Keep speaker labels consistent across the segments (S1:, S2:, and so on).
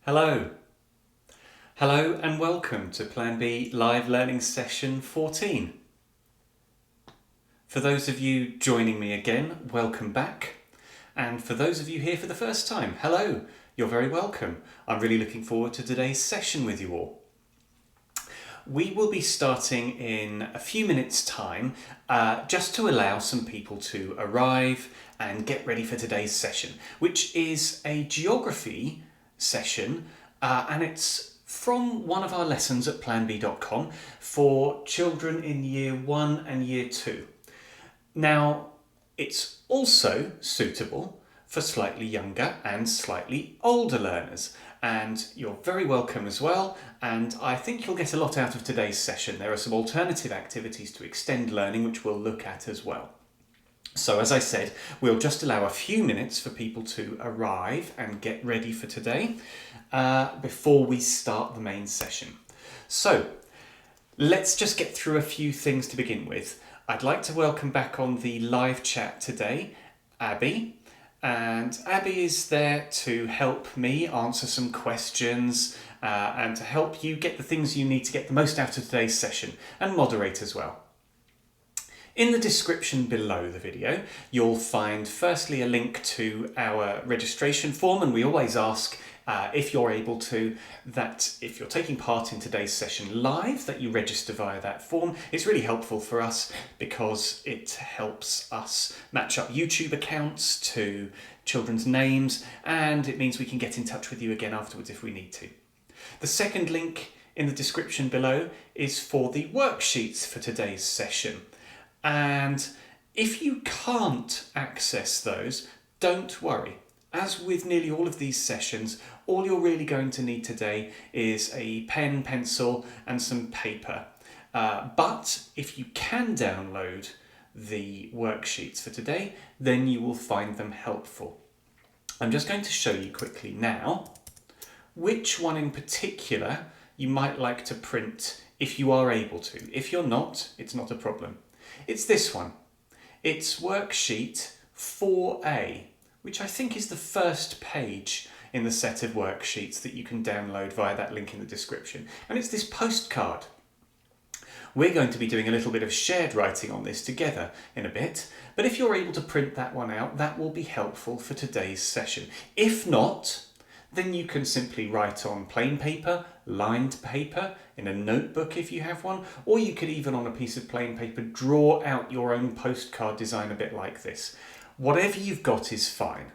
S1: Hello. Hello and welcome to PlanBee Live Learning Session 14. For those of you joining me again, welcome back. And for those of you here for the first time, hello, you're very welcome. I'm really looking forward to today's session with you all. We will be starting in a few minutes' time, just to allow some people to arrive and get ready for today's session, which is a geography session, and it's from one of our lessons at planbee.com for children in year 1 and year 2. Now, it's also suitable for slightly younger and slightly older learners, and you're very welcome as well, and I think you'll get a lot out of today's session. There are some alternative activities to extend learning which we'll look at as well. So as I said, we'll just allow a few minutes for people to arrive and get ready for today before we start the main session. So let's just get through a few things to begin with. I'd like to welcome back on the live chat today, Abby. And Abby is there to help me answer some questions and to help you get the things you need to get the most out of today's session, and moderate as well. In the description below the video, you'll find firstly a link to our registration form, and we always ask if you're able to, that if you're taking part in today's session live, that you register via that form. It's really helpful for us because it helps us match up YouTube accounts to children's names, and it means we can get in touch with you again afterwards if we need to. The second link in the description below is for the worksheets for today's session. And if you can't access those, don't worry. As with nearly all of these sessions, all you're really going to need today is a pen, pencil and some paper. But if you can download the worksheets for today, then you will find them helpful. I'm just going to show you quickly now which one in particular you might like to print if you are able to. If you're not, it's not a problem. It's this one. It's worksheet 4A, which I think is the first page in the set of worksheets that you can download via that link in the description. And it's this postcard. We're going to be doing a little bit of shared writing on this together in a bit, but if you're able to print that one out, that will be helpful for today's session. If not, then you can simply write on plain paper, lined paper, in a notebook if you have one, or you could even on a piece of plain paper draw out your own postcard design a bit like this. Whatever you've got is fine.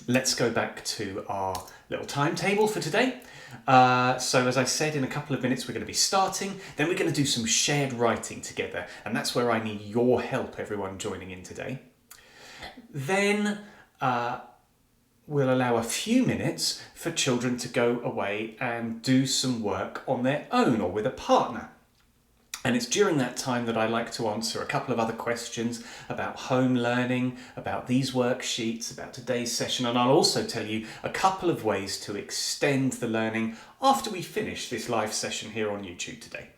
S1: Let's go back to our little timetable for today. So as I said, in a couple of minutes we're going to be starting, then we're going to do some shared writing together, and that's where I need your help, everyone joining in today. Then we'll allow a few minutes for children to go away and do some work on their own or with a partner. And it's during that time that I like to answer a couple of other questions about home learning, about these worksheets, about today's session, and I'll also tell you a couple of ways to extend the learning after we finish this live session here on YouTube today.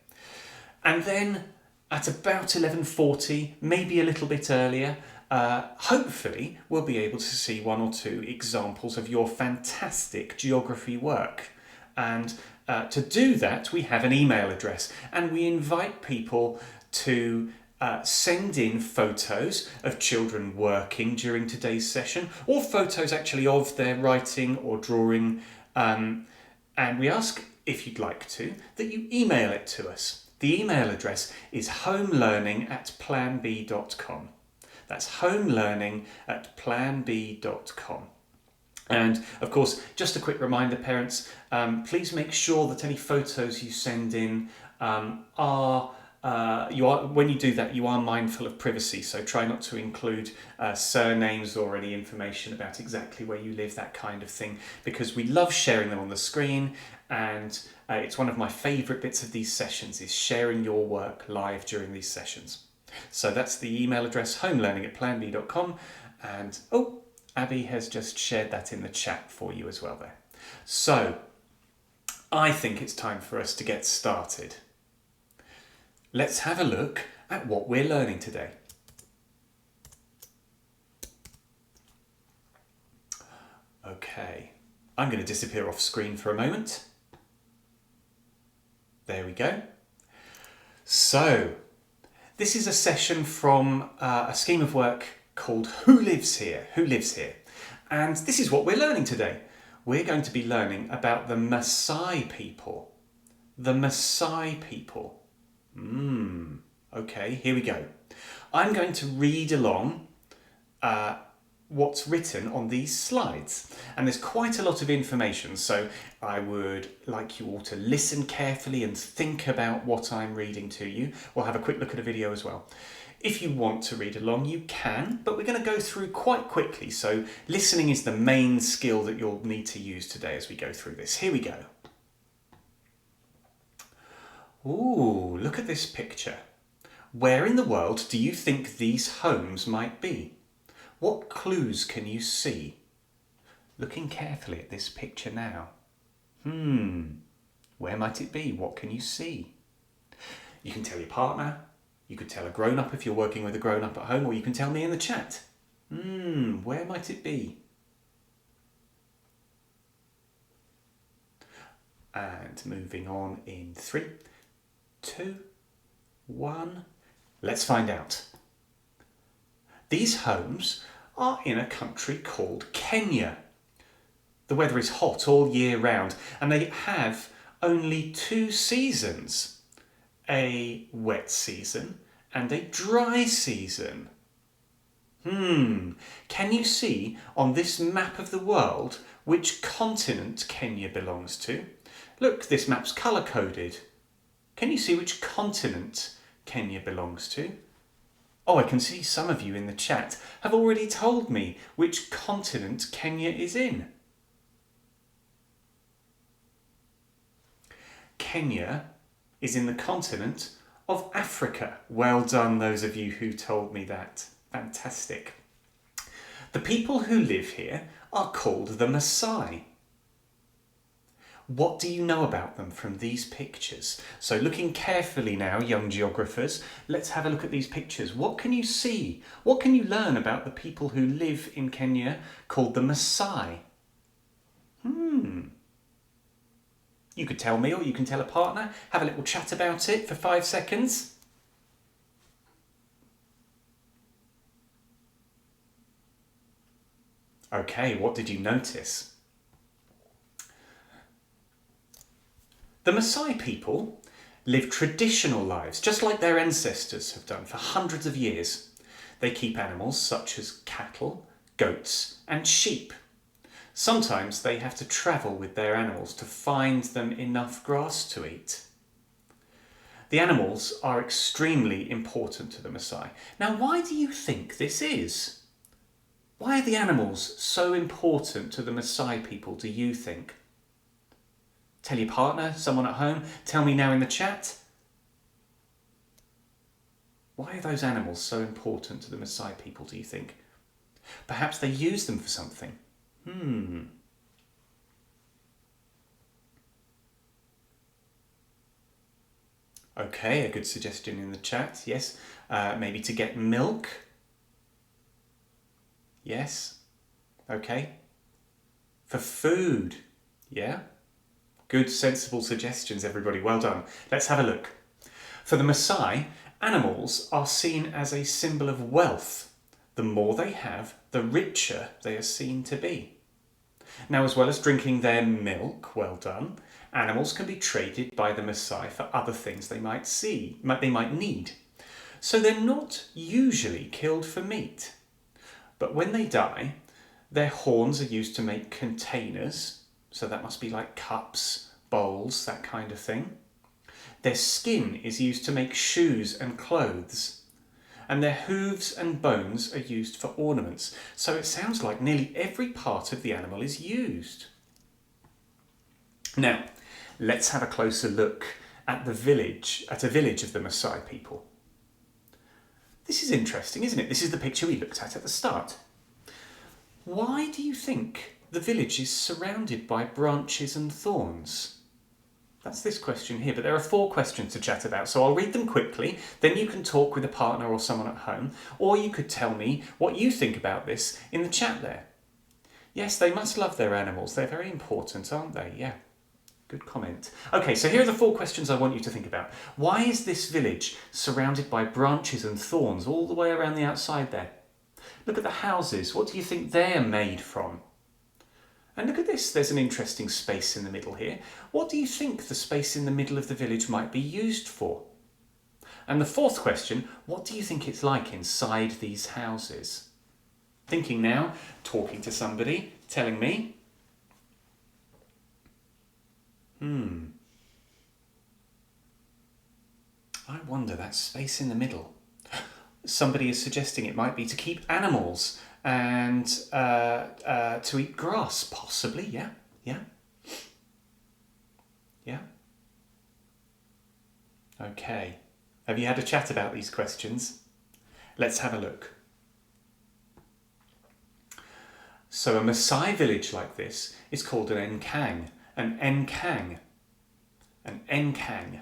S1: And then at about 11:40, maybe a little bit earlier, hopefully we'll be able to see one or two examples of your fantastic geography work. And to do that, we have an email address, and we invite people to send in photos of children working during today's session, or photos actually of their writing or drawing, and we ask, if you'd like to, that you email it to us. The email address is homelearning@planbee.com. That's homelearning@planbee.com. And of course, just a quick reminder, parents, please make sure that any photos you send in when you do that, you are mindful of privacy. So try not to include surnames or any information about exactly where you live, that kind of thing, because we love sharing them on the screen. And it's one of my favourite bits of these sessions, is sharing your work live during these sessions. So that's the email address, homelearning@planbee.com. And Abby has just shared that in the chat for you as well there. So I think it's time for us to get started. Let's have a look at what we're learning today. Okay, I'm going to disappear off screen for a moment. There we go. So, this is a session from a scheme of work called Who Lives Here? Who Lives Here? And this is what we're learning today. We're going to be learning about the Masai people. The Masai people. Okay, here we go. I'm going to read along what's written on these slides. And there's quite a lot of information, so I would like you all to listen carefully and think about what I'm reading to you. We'll have a quick look at a video as well. If you want to read along, you can, but we're going to go through quite quickly, so listening is the main skill that you'll need to use today as we go through this. Here we go. Ooh, look at this picture. Where in the world do you think these homes might be? What clues can you see? Looking carefully at this picture now. Where might it be? What can you see? You can tell your partner, you could tell a grown-up if you're working with a grown-up at home, or you can tell me in the chat. Where might it be? And moving on in 3, 2, 1. Let's find out. These homes are in a country called Kenya. The weather is hot all year round and they have only 2 seasons, a wet season and a dry season. Can you see on this map of the world which continent Kenya belongs to? Look, this map's colour-coded. Can you see which continent Kenya belongs to? Oh, I can see some of you in the chat have already told me which continent Kenya is in. Kenya is in the continent of Africa. Well done, those of you who told me that. Fantastic. The people who live here are called the Maasai. What do you know about them from these pictures? So looking carefully now, young geographers, let's have a look at these pictures. What can you see? What can you learn about the people who live in Kenya called the Maasai? You could tell me or you can tell a partner. Have a little chat about it for 5 seconds. Okay, what did you notice? The Masai people live traditional lives, just like their ancestors have done for hundreds of years. They keep animals such as cattle, goats and sheep. Sometimes they have to travel with their animals to find them enough grass to eat. The animals are extremely important to the Maasai. Now, why do you think this is? Why are the animals so important to the Maasai people, do you think? Tell your partner, someone at home, tell me now in the chat. Why are those animals so important to the Maasai people, do you think? Perhaps they use them for something. Okay, a good suggestion in the chat, yes. Maybe to get milk. Yes. Okay. For food. Yeah. Good, sensible suggestions, everybody. Well done. Let's have a look. For the Maasai, animals are seen as a symbol of wealth. The more they have, the richer they are seen to be. Now, as well as drinking their milk, well done, animals can be traded by the Maasai for other things they might need. So they're not usually killed for meat. But when they die, their horns are used to make containers. So that must be like cups, bowls, that kind of thing. Their skin is used to make shoes and clothes. And their hooves and bones are used for ornaments. So it sounds like nearly every part of the animal is used. Now, let's have a closer look at a village of the Maasai people. This is interesting, isn't it? This is the picture we looked at the start. Why do you think the village is surrounded by branches and thorns? That's this question here, but there are 4 questions to chat about, so I'll read them quickly, then you can talk with a partner or someone at home, or you could tell me what you think about this in the chat there. Yes, they must love their animals. They're very important, aren't they? Yeah. Good comment. Okay, so here are the 4 questions I want you to think about. Why is this village surrounded by branches and thorns all the way around the outside there? Look at the houses. What do you think they're made from? And look at this. There's an interesting space in the middle here. What do you think the space in the middle of the village might be used for? And the 4th question, what do you think it's like inside these houses? Thinking now, talking to somebody, telling me. I wonder, that space in the middle. Somebody is suggesting it might be to keep animals and to eat grass, possibly, yeah. Okay. Have you had a chat about these questions? Let's have a look. So a Maasai village like this is called an enkang. An enkang. An enkang.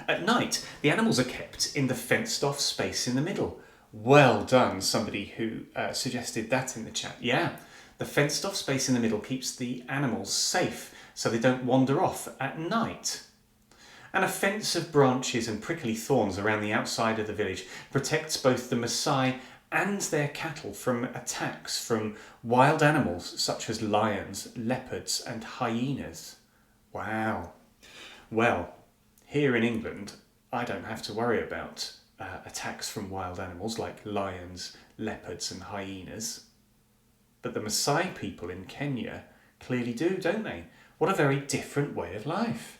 S1: At night, the animals are kept in the fenced-off space in the middle. Well done, somebody who suggested that in the chat. Yeah, the fenced-off space in the middle keeps the animals safe so they don't wander off at night. And a fence of branches and prickly thorns around the outside of the village protects both the Maasai and their cattle from attacks from wild animals such as lions, leopards and hyenas. Wow. Well, here in England, I don't have to worry about attacks from wild animals like lions, leopards and hyenas. But the Maasai people in Kenya clearly do, don't they? What a very different way of life.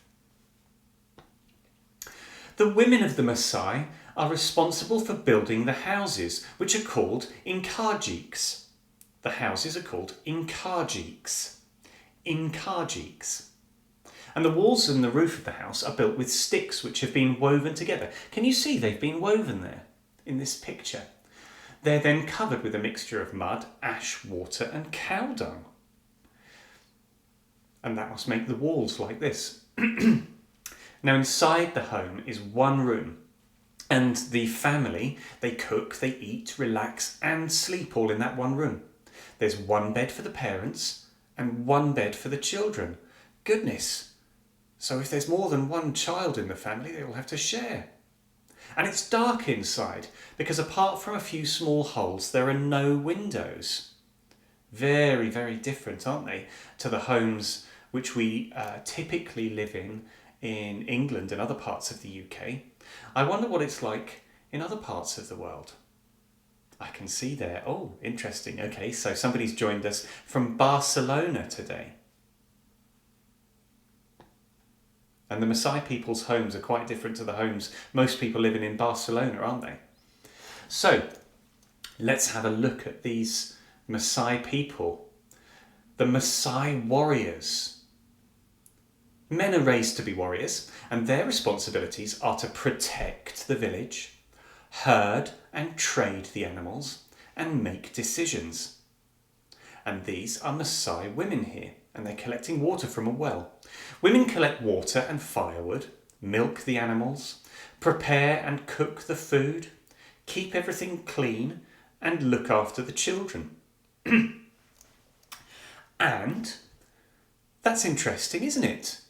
S1: The women of the Maasai are responsible for building the houses, which are called inkajiks. The houses are called inkajiks. Inkajiks. And the walls and the roof of the house are built with sticks which have been woven together. Can you see they've been woven there in this picture? They're then covered with a mixture of mud, ash, water and cow dung. And that must make the walls like this. Now inside the home is one room, and the family, they cook, they eat, relax and sleep all in that one room. There's one bed for the parents and one bed for the children. Goodness! So if there's more than one child in the family, they all have to share. And it's dark inside because apart from a few small holes, there are no windows. Very, very different, aren't they, to the homes which we typically live in England and other parts of the UK. I wonder what it's like in other parts of the world. I can see there. Oh, interesting. Okay, so somebody's joined us from Barcelona today. And the Masai people's homes are quite different to the homes most people living in Barcelona, aren't they? So, let's have a look at these Masai people. The Masai warriors. Men are raised to be warriors, and their responsibilities are to protect the village, herd and trade the animals, and make decisions. And these are Maasai women here, and they're collecting water from a well. Women collect water and firewood, milk the animals, prepare and cook the food, keep everything clean, and look after the children. And that's interesting, isn't it?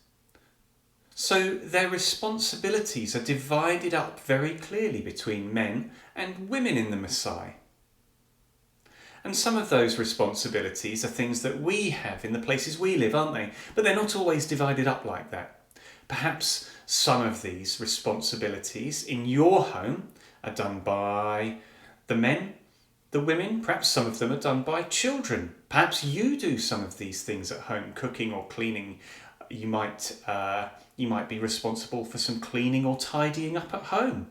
S1: So their responsibilities are divided up very clearly between men and women in the Maasai. And some of those responsibilities are things that we have in the places we live, aren't they? But they're not always divided up like that. Perhaps some of these responsibilities in your home are done by the men, the women. Perhaps some of them are done by children. Perhaps you do some of these things at home, cooking or cleaning. You might be responsible for some cleaning or tidying up at home.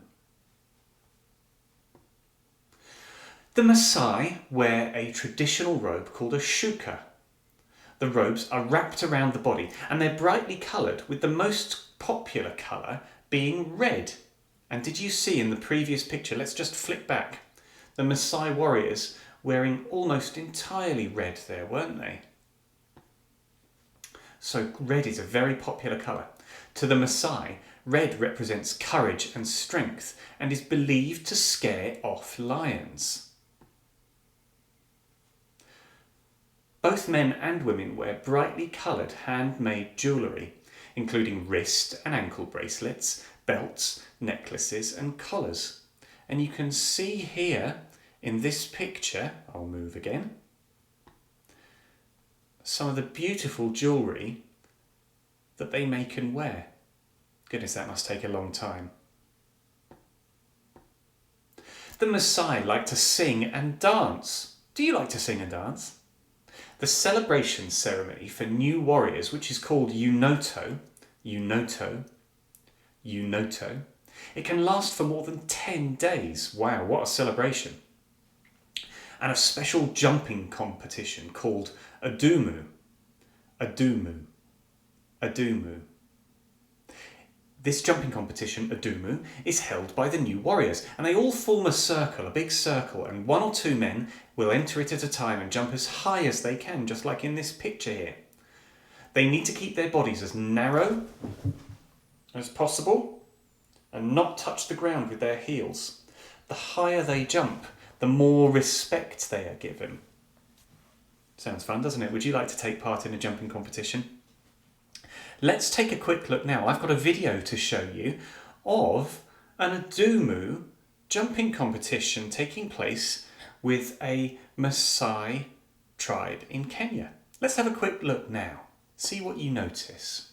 S1: The Maasai wear a traditional robe called a shuka. The robes are wrapped around the body and they're brightly coloured, with the most popular colour being red. And did you see in the previous picture, let's just flick back, the Maasai warriors wearing almost entirely red there, weren't they? So red is a very popular colour. To the Maasai, red represents courage and strength and is believed to scare off lions. Both men and women wear brightly coloured handmade jewellery, including wrist and ankle bracelets, belts, necklaces and collars. And you can see here in this picture, I'll move again, some of the beautiful jewellery that they make and wear. Goodness, that must take a long time. The Maasai like to sing and dance. Do you like to sing and dance? The celebration ceremony for new warriors, which is called Unoto, it can last for more than 10 days. Wow, what a celebration. And a special jumping competition called Adumu. This jumping competition, Adumu, is held by the new warriors, and they all form a circle, a big circle, and 1 or 2 men will enter it at a time and jump as high as they can, just like in this picture here. They need to keep their bodies as narrow as possible and not touch the ground with their heels. The higher they jump, the more respect they are given. Sounds fun, doesn't it? Would you like to take part in a jumping competition? Let's take a quick look now. I've got a video to show you of an Adumu jumping competition taking place with a Maasai tribe in Kenya. Let's have a quick look now. See what you notice.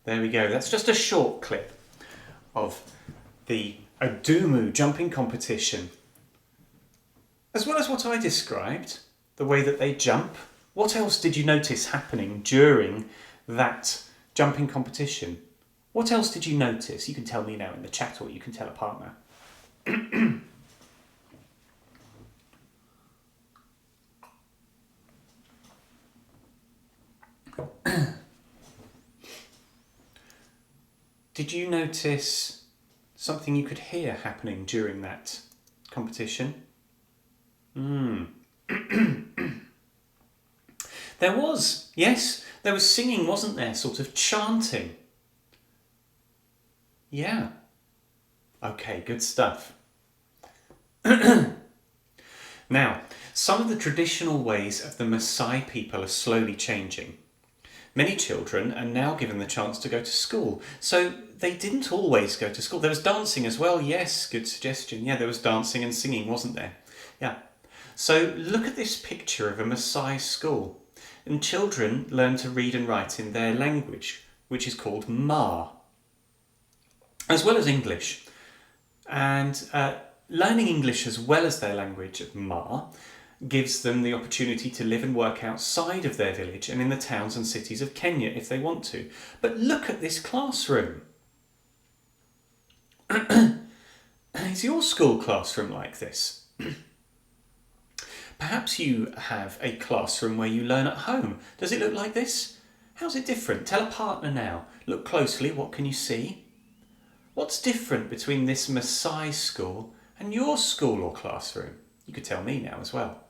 S1: There we go. That's just a short clip of the Adumu jumping competition. As well as what I described, the way that they jump, what else did you notice happening during that jumping competition? What else did you notice? You can tell me now in the chat, or you can tell a partner. Did you notice something you could hear happening during that competition? There was, yes, there was singing, wasn't there? Sort of chanting. Yeah. Okay, good stuff. Now, some of the traditional ways of the Maasai people are slowly changing. Many children are now given the chance to go to school, so they didn't always go to school. There was dancing as well, yes, good suggestion. Yeah, there was dancing and singing, wasn't there? Yeah. So look at this picture of a Maasai school, and children learn to read and write in their language, which is called Ma, as well as English. And learning English as well as their language of Ma gives them the opportunity to live and work outside of their village and in the towns and cities of Kenya if they want to. But look at this classroom. Is your school classroom like this? Perhaps you have a classroom where you learn at home. Does it look like this? How's it different? Tell a partner now. Look closely, what can you see? What's different between this Maasai school and your school or classroom? You could tell me now as well.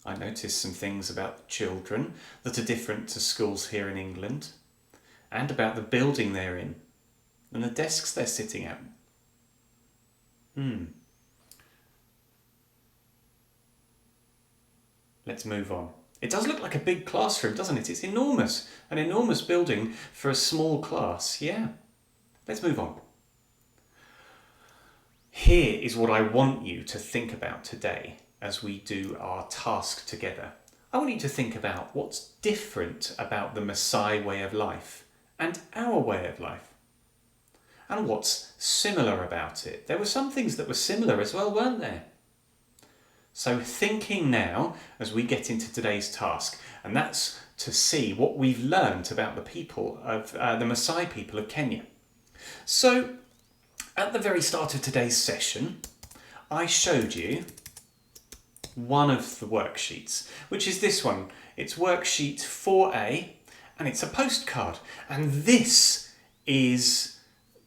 S1: I noticed some things about children that are different to schools here in England, and about the building they're in and the desks they're sitting at. Let's move on. It does look like a big classroom, doesn't it? It's enormous. An enormous building for a small class. Yeah. Let's move on. Here is what I want you to think about today as we do our task together. I want you to think about what's different about the Maasai way of life and our way of life, and what's similar about it. There were some things that were similar as well, weren't there? So thinking now as we get into today's task, and that's to see what we've learned about the people of the Masai people of Kenya. So at the very start of today's session, I showed you one of the worksheets, which is this one. It's worksheet 4A, and it's a postcard. And this is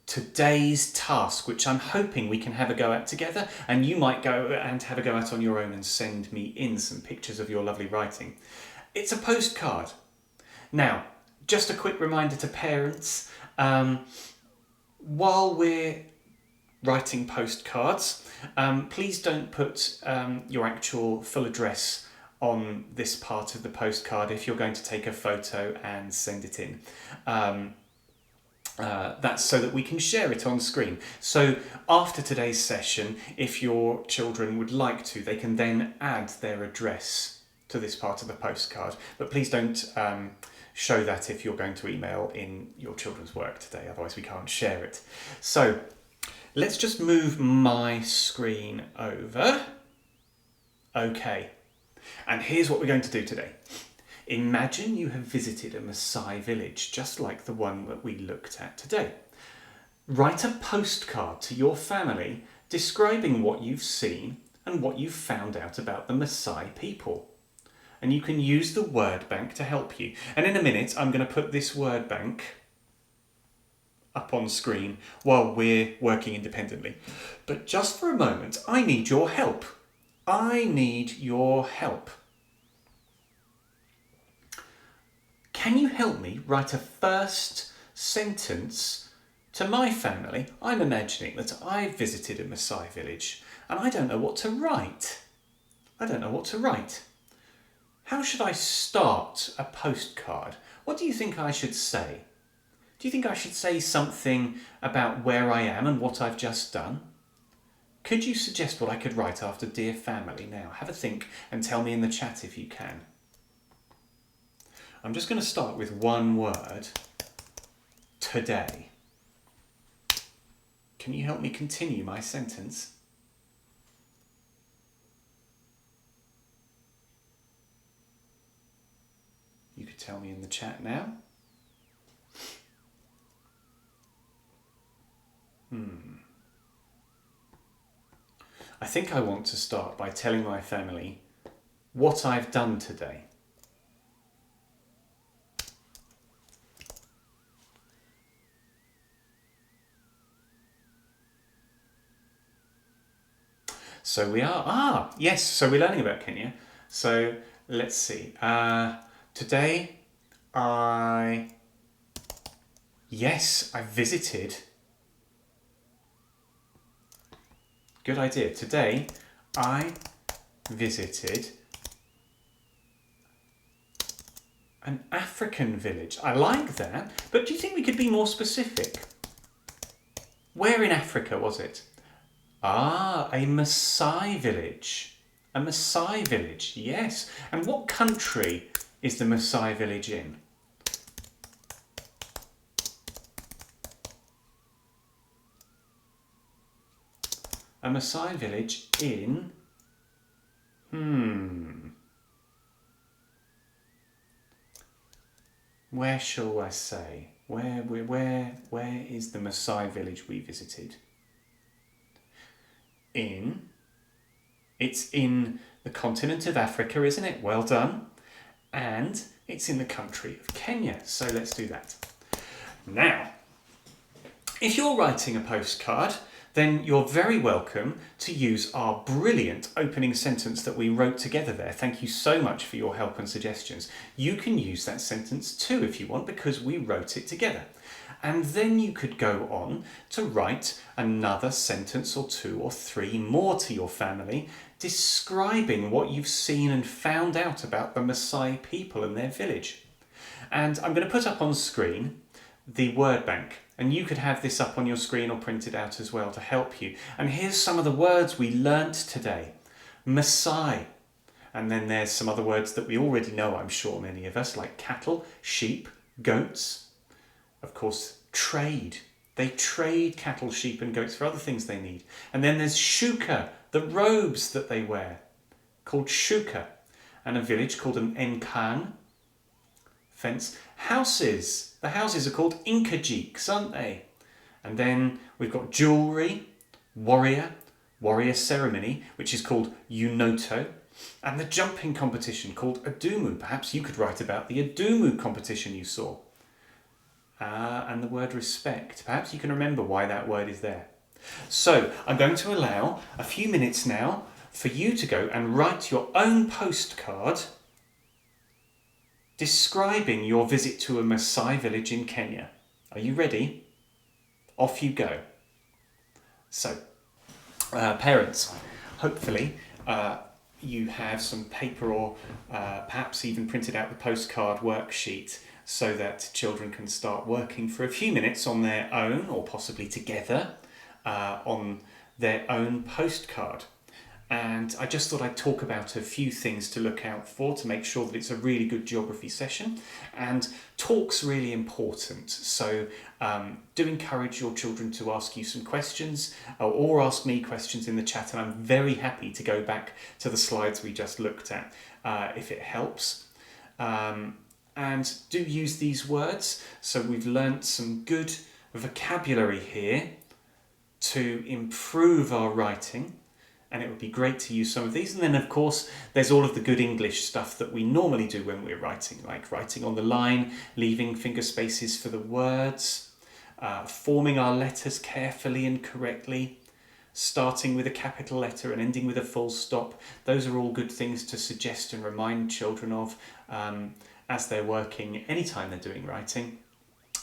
S1: today's task, which I'm hoping we can have a go at together, and you might go and have a go at on your own and send me in some pictures of your lovely writing. It's a postcard. Now, just a quick reminder to parents, while we're writing postcards, please don't put your actual full address on this part of the postcard if you're going to take a photo and send it in. That's so that we can share it on screen. So after today's session, if your children would like to, they can then add their address to this part of the postcard. But please don't show that if you're going to email in your children's work today, otherwise we can't share it. So let's just move my screen over. Okay, and here's what we're going to do today. Imagine you have visited a Maasai village, just like the one that we looked at today. Write a postcard to your family describing what you've seen and what you've found out about the Masai people. And you can use the word bank to help you. And in a minute, I'm going to put this word bank up on screen while we're working independently. But just for a moment, I need your help. I need your help. Can you help me write a first sentence to my family? I'm imagining that I visited a Maasai village and I don't know what to write. How should I start a postcard? What do you think I should say? Do you think I should say something about where I am and what I've just done? Could you suggest what I could write after Dear Family now? Have a think and tell me in the chat if you can. I'm just going to start with one word. Today. Can you help me continue my sentence? You could tell me in the chat now. I think I want to start by telling my family what I've done today. So we are, yes, so we're learning about Kenya. So let's see. Today I visited. Good idea. Today I visited an African village. I like that, but do you think we could be more specific? Where in Africa was it? A Maasai village. A Maasai village, yes. And what country is the Maasai village in? A Maasai village in... Where shall I say? Where is the Maasai village we visited? It's in the continent of Africa, isn't it? Well done. And it's in the country of Kenya. So let's do that. Now, if you're writing a postcard, then you're very welcome to use our brilliant opening sentence that we wrote together there. Thank you so much for your help and suggestions. You can use that sentence too if you want, because we wrote it together. And then you could go on to write another sentence or two or three more to your family, describing what you've seen and found out about the Masai people and their village. And I'm going to put up on screen the word bank, and you could have this up on your screen or print it out as well to help you. And here's some of the words we learnt today. Maasai. And then there's some other words that we already know, I'm sure, many of us, like cattle, sheep, goats. Of course, trade. They trade cattle, sheep and goats for other things they need. And then there's shuka, the robes that they wear, called shuka. And a village called an enkang, fence. Houses. The houses are called inkajiks, aren't they? And then we've got jewelry, warrior, warrior ceremony, which is called Unoto, and the jumping competition called Adumu. Perhaps you could write about the Adumu competition you saw. And the word respect. Perhaps you can remember why that word is there. So I'm going to allow a few minutes now for you to go and write your own postcard describing your visit to a Maasai village in Kenya. Are you ready? Off you go. So, parents, hopefully you have some paper or perhaps even printed out the postcard worksheet so that children can start working for a few minutes on their own, or possibly together, on their own postcard. And I just thought I'd talk about a few things to look out for to make sure that it's a really good geography session. And talk's really important. So do encourage your children to ask you some questions or ask me questions in the chat. And I'm very happy to go back to the slides we just looked at if it helps. And do use these words. So we've learnt some good vocabulary here to improve our writing. And it would be great to use some of these. And then, of course, there's all of the good English stuff that we normally do when we're writing, like writing on the line, leaving finger spaces for the words, forming our letters carefully and correctly, starting with a capital letter and ending with a full stop. Those are all good things to suggest and remind children of as they're working, anytime they're doing writing.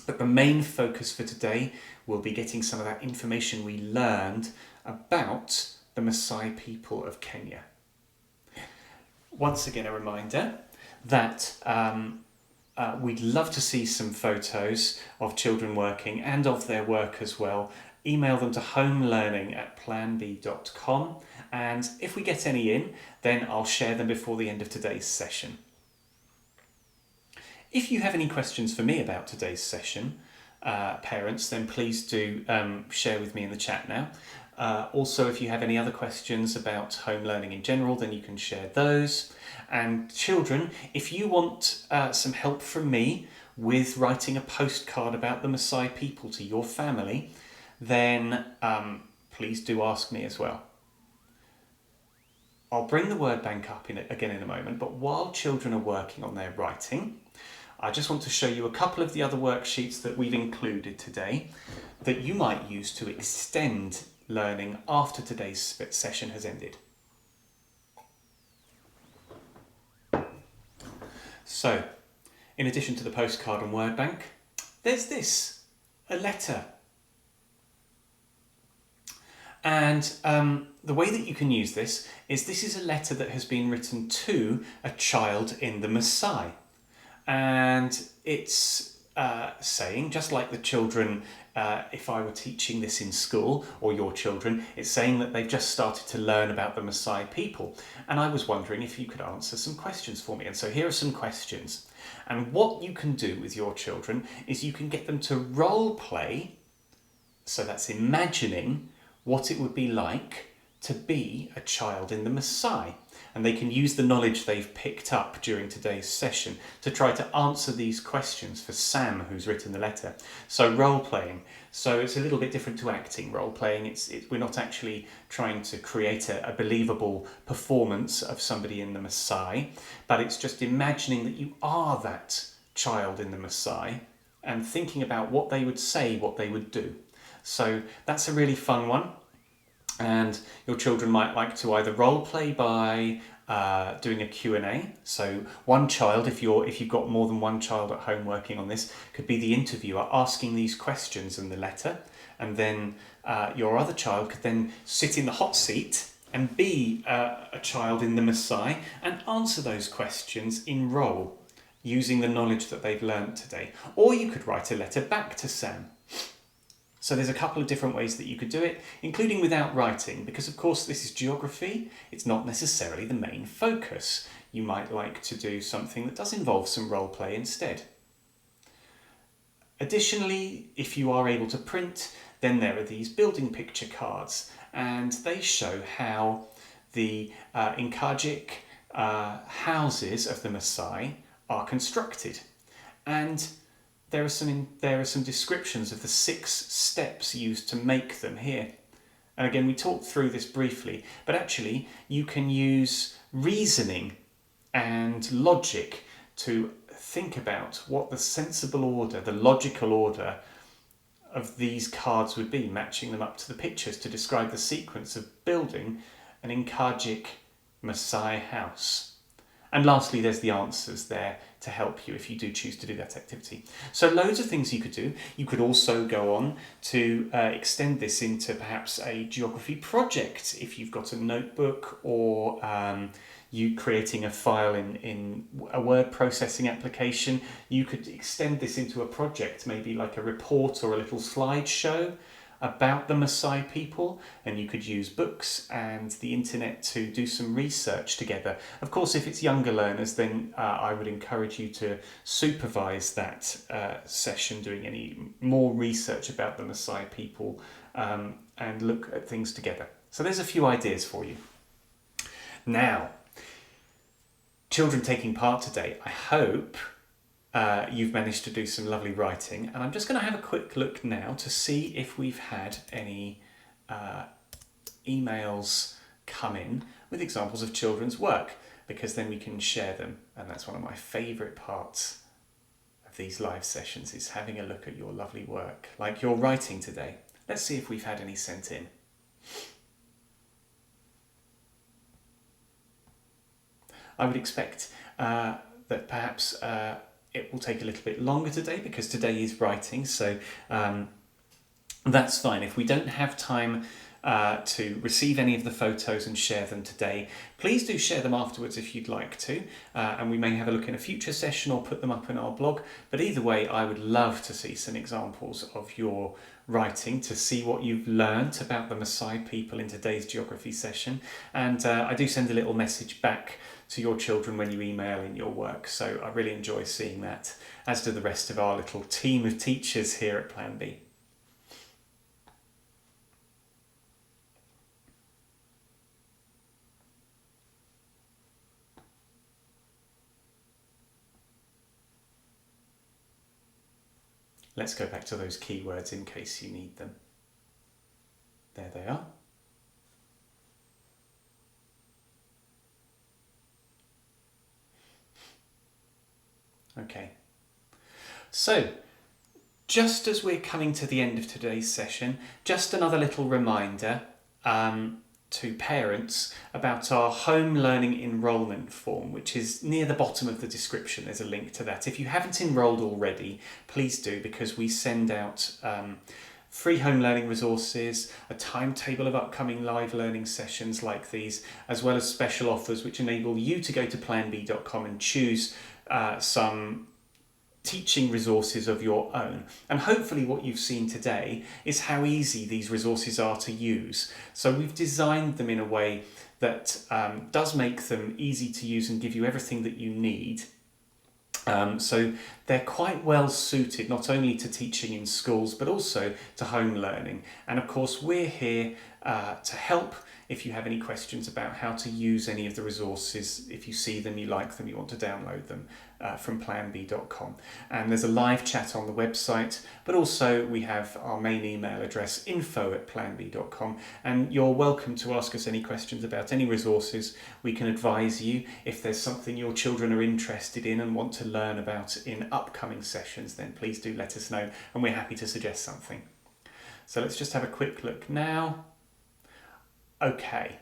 S1: But the main focus for today will be getting some of that information we learned about the Maasai people of Kenya. Once again, a reminder that we'd love to see some photos of children working and of their work as well. Email them to homelearning@planbee.com, and if we get any in, then I'll share them before the end of today's session. If you have any questions for me about today's session, parents, then please do share with me in the chat now. Also, if you have any other questions about home learning in general, then you can share those. And children, if you want some help from me with writing a postcard about the Masai people to your family, then please do ask me as well. I'll bring the word bank up again in a moment, but while children are working on their writing, I just want to show you a couple of the other worksheets that we've included today that you might use to extend learning after today's session has ended. So, in addition to the postcard and word bank, there's this, a letter. And the way that you can use this is a letter that has been written to a child in the Maasai. And it's saying, just like the children, if I were teaching this in school, or your children, it's saying that they've just started to learn about the Maasai people. And I was wondering if you could answer some questions for me. And so here are some questions. And what you can do with your children is you can get them to role play. So that's imagining what it would be like to be a child in the Maasai. And they can use the knowledge they've picked up during today's session to try to answer these questions for Sam, who's written the letter. So role-playing. So it's a little bit different to acting. Role-playing, we're not actually trying to create a believable performance of somebody in the Maasai, but it's just imagining that you are that child in the Maasai and thinking about what they would say, what they would do. So that's a really fun one. And your children might like to either role play by doing a Q&A. So one child, if you've got more than one child at home working on this, could be the interviewer asking these questions in the letter, and then your other child could then sit in the hot seat and be a child in the Maasai and answer those questions in role using the knowledge that they've learnt today. Or you could write a letter back to Sam. So there's a couple of different ways that you could do it, including without writing, because of course this is geography. It's not necessarily the main focus. You might like to do something that does involve some role play instead. Additionally, if you are able to print, then there are these building picture cards, and they show how the Inkajik houses of the Maasai are constructed. And there are some descriptions of the 6 steps used to make them here. And again, we talked through this briefly, but actually you can use reasoning and logic to think about what the sensible order, the logical order of these cards would be, matching them up to the pictures to describe the sequence of building an Inkajic Maasai house. And lastly, there's the answers there to help you if you do choose to do that activity. So loads of things you could do. You could also go on to extend this into perhaps a geography project if you've got a notebook, or you creating a file in a word processing application. You could extend this into a project, maybe like a report or a little slideshow about the Masai people, and you could use books and the internet to do some research together. Of course, if it's younger learners, then I would encourage you to supervise that session, doing any more research about the Masai people and look at things together. So there's a few ideas for you. Now, children taking part today, I hope you've managed to do some lovely writing, and I'm just going to have a quick look now to see if we've had any emails come in with examples of children's work, because then we can share them, and that's one of my favourite parts of these live sessions, is having a look at your lovely work, like your writing today. Let's see if we've had any sent in. I would expect that perhaps it will take a little bit longer today, because today is writing, so that's fine. If we don't have time to receive any of the photos and share them today, please do share them afterwards if you'd like to, and we may have a look in a future session or put them up in our blog. But either way, I would love to see some examples of your writing, to see what you've learnt about the Maasai people in today's geography session. And I do send a little message back to your children when you email in your work, so I really enjoy seeing that, as do the rest of our little team of teachers here at PlanBee. Let's go back to those keywords in case you need them. There they are. Okay, so just as we're coming to the end of today's session, just another little reminder to parents about our home learning enrolment form, which is near the bottom of the description. There's a link to that. If you haven't enrolled already, please do, because we send out free home learning resources, a timetable of upcoming live learning sessions like these, as well as special offers which enable you to go to planbee.com and choose some teaching resources of your own. And hopefully what you've seen today is how easy these resources are to use. So we've designed them in a way that does make them easy to use and give you everything that you need. So they're quite well suited not only to teaching in schools but also to home learning. And of course we're here to help if you have any questions about how to use any of the resources. If you see them, you like them, you want to download them from planbee.com. And there's a live chat on the website, but also we have our main email address, info@planbee.com, and you're welcome to ask us any questions about any resources. We can advise you if there's something your children are interested in and want to learn about in upcoming sessions, then please do let us know, and we're happy to suggest something. So let's just have a quick look now. Okay,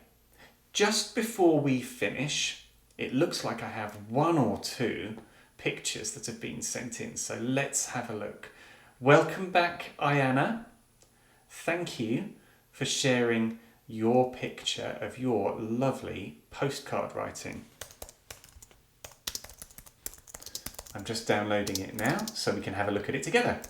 S1: just before we finish, it looks like I have one or two pictures that have been sent in, so let's have a look. Welcome back, Ayana. Thank you for sharing your picture of your lovely postcard writing. I'm just downloading it now so we can have a look at it together.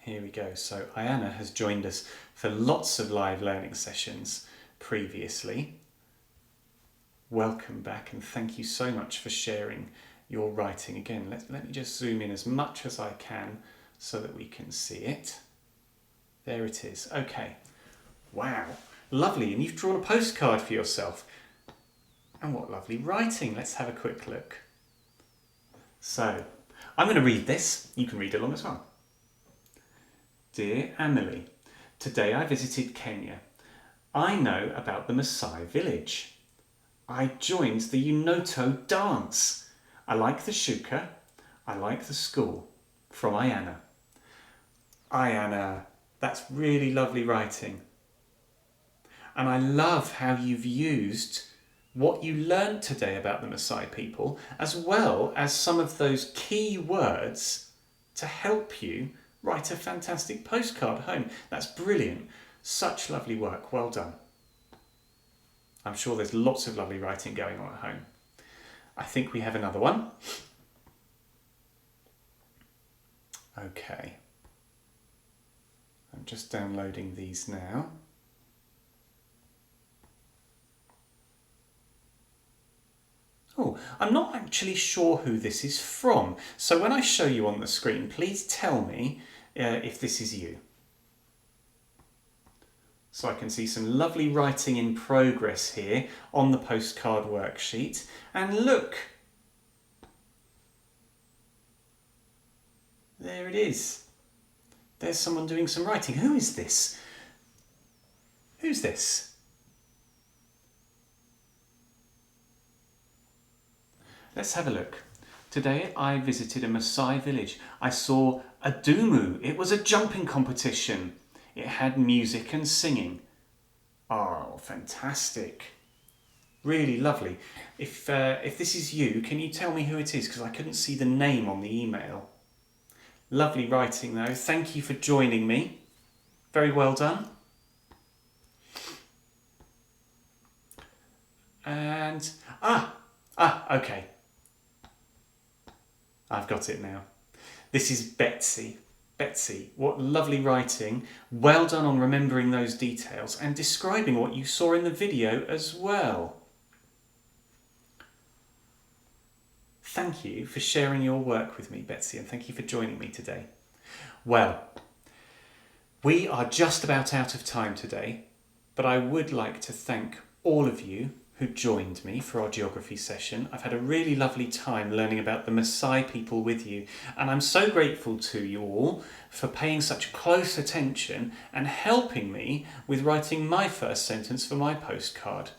S1: Here we go. So Ayana has joined us for lots of live learning sessions previously. Welcome back, and thank you so much for sharing your writing. Again, let me just zoom in as much as I can so that we can see it. There it is. Okay. Wow. Lovely. And you've drawn a postcard for yourself. And what lovely writing. Let's have a quick look. So, I'm going to read this. You can read along as well. Dear Emily, today I visited Kenya. I know about the Maasai village. I joined the Unoto dance. I like the shuka. I like the school. From Ayana. Ayana, that's really lovely writing. And I love how you've used what you learned today about the Masai people, as well as some of those key words to help you write a fantastic postcard home. That's brilliant. Such lovely work. Well done. I'm sure there's lots of lovely writing going on at home. I think we have another one. Okay. I'm just downloading these now. Oh, I'm not actually sure who this is from. So when I show you on the screen, please tell me if this is you. So I can see some lovely writing in progress here on the postcard worksheet. And look, there it is. There's someone doing some writing. Who is this? Who's this? Let's have a look. Today I visited a Maasai village. I saw a dumu. It was a jumping competition. It had music and singing. Oh, fantastic. Really lovely. If this is you, can you tell me who it is? Because I couldn't see the name on the email. Lovely writing though. Thank you for joining me. Very well done. And, okay. I've got it now. This is Betsy. Betsy, what lovely writing. Well done on remembering those details and describing what you saw in the video as well. Thank you for sharing your work with me, Betsy, and thank you for joining me today. Well, we are just about out of time today, but I would like to thank all of you who joined me for our geography session. I've had a really lovely time learning about the Masai people with you, and I'm so grateful to you all for paying such close attention and helping me with writing my first sentence for my postcard.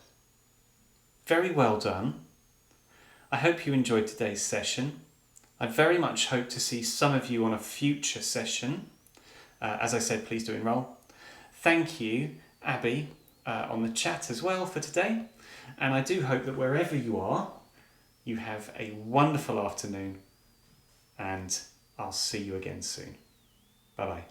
S1: Very well done. I hope you enjoyed today's session. I very much hope to see some of you on a future session. As I said, please do enrol. Thank you, Abby, on the chat as well for today. And I do hope that wherever you are, you have a wonderful afternoon, and I'll see you again soon. Bye-bye.